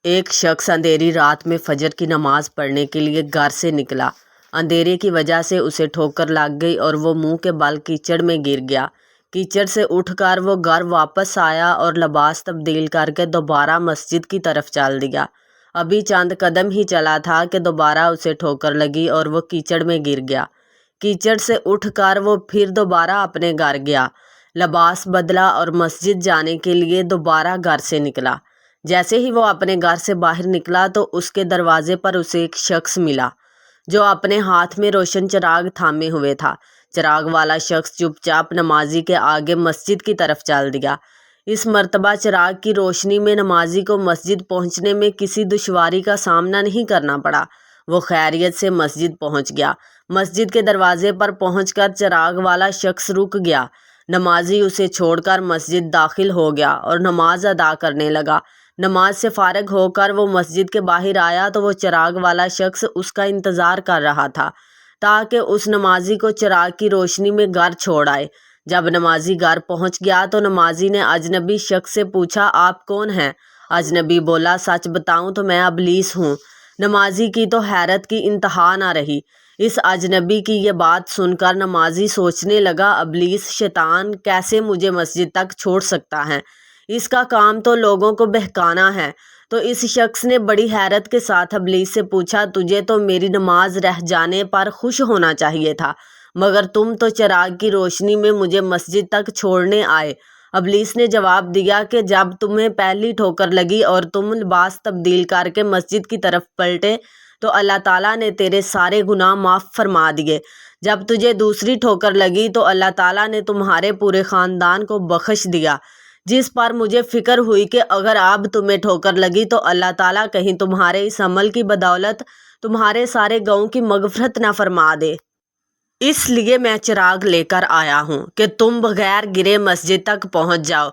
ایک شخص اندھیری رات میں فجر کی نماز پڑھنے کے لیے گھر سے نکلا۔ اندھیرے کی وجہ سے اسے ٹھوکر لگ گئی اور وہ منہ کے بل کیچڑ میں گر گیا۔ کیچڑ سے اٹھ کر وہ گھر واپس آیا اور لباس تبدیل کر کے دوبارہ مسجد کی طرف چل دیا۔ ابھی چند قدم ہی چلا تھا کہ دوبارہ اسے ٹھوکر لگی اور وہ کیچڑ میں گر گیا۔ کیچڑ سے اٹھ کر وہ پھر دوبارہ اپنے گھر گیا، لباس بدلا اور مسجد جانے کے لیے دوبارہ گھر سے نکلا۔ جیسے ہی وہ اپنے گھر سے باہر نکلا تو اس کے دروازے پر اسے ایک شخص ملا جو اپنے ہاتھ میں روشن چراغ تھامے ہوئے تھا۔ چراغ والا شخص چپ چاپ نمازی کے آگے مسجد کی طرف چل دیا۔ اس مرتبہ چراغ کی روشنی میں نمازی کو مسجد پہنچنے میں کسی دشواری کا سامنا نہیں کرنا پڑا۔ وہ خیریت سے مسجد پہنچ گیا۔ مسجد کے دروازے پر پہنچ کر چراغ والا شخص رک گیا۔ نمازی اسے چھوڑ کر مسجد داخل ہو گیا اور نماز ادا کرنے لگا۔ نماز سے فارغ ہو کر وہ مسجد کے باہر آیا تو وہ چراغ والا شخص اس کا انتظار کر رہا تھا تاکہ اس نمازی کو چراغ کی روشنی میں گھر چھوڑ آئے۔ جب نمازی گھر پہنچ گیا تو نمازی نے اجنبی شخص سے پوچھا، آپ کون ہیں؟ اجنبی بولا، سچ بتاؤں تو میں ابلیس ہوں۔ نمازی کی تو حیرت کی انتہا نہ رہی۔ اس اجنبی کی یہ بات سن کر نمازی سوچنے لگا، ابلیس شیطان کیسے مجھے مسجد تک چھوڑ سکتا ہے؟ اس کا کام تو لوگوں کو بہکانا ہے۔ تو اس شخص نے بڑی حیرت کے ساتھ ابلیس سے پوچھا، تجھے تو میری نماز رہ جانے پر خوش ہونا چاہیے تھا، مگر تم تو چراغ کی روشنی میں مجھے مسجد تک چھوڑنے آئے۔ ابلیس نے جواب دیا کہ جب تمہیں پہلی ٹھوکر لگی اور تم لباس تبدیل کر کے مسجد کی طرف پلٹے تو اللہ تعالیٰ نے تیرے سارے گناہ معاف فرما دیے۔ جب تجھے دوسری ٹھوکر لگی تو اللہ تعالیٰ نے تمہارے پورے خاندان کو بخش دیا، جس پر مجھے فکر ہوئی کہ اگر اب تمہیں ٹھوکر لگی تو اللہ تعالیٰ کہیں تمہارے اس عمل کی بدولت تمہارے سارے گناہوں کی مغفرت نہ فرما دے۔ اس لیے میں چراغ لے کر آیا ہوں کہ تم بغیر گرے مسجد تک پہنچ جاؤ۔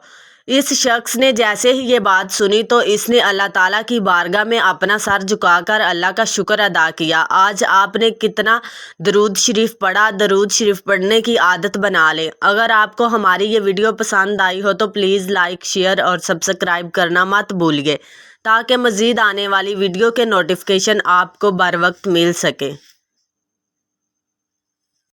اس شخص نے جیسے ہی یہ بات سنی تو اس نے اللہ تعالیٰ کی بارگاہ میں اپنا سر جھکا کر اللہ کا شکر ادا کیا۔ آج آپ نے کتنا درود شریف پڑھا؟ درود شریف پڑھنے کی عادت بنا لیں۔ اگر آپ کو ہماری یہ ویڈیو پسند آئی ہو تو پلیز لائک، شیئر اور سبسکرائب کرنا مت بھولیے تاکہ مزید آنے والی ویڈیو کے نوٹیفیکیشن آپ کو بر وقت مل سکے۔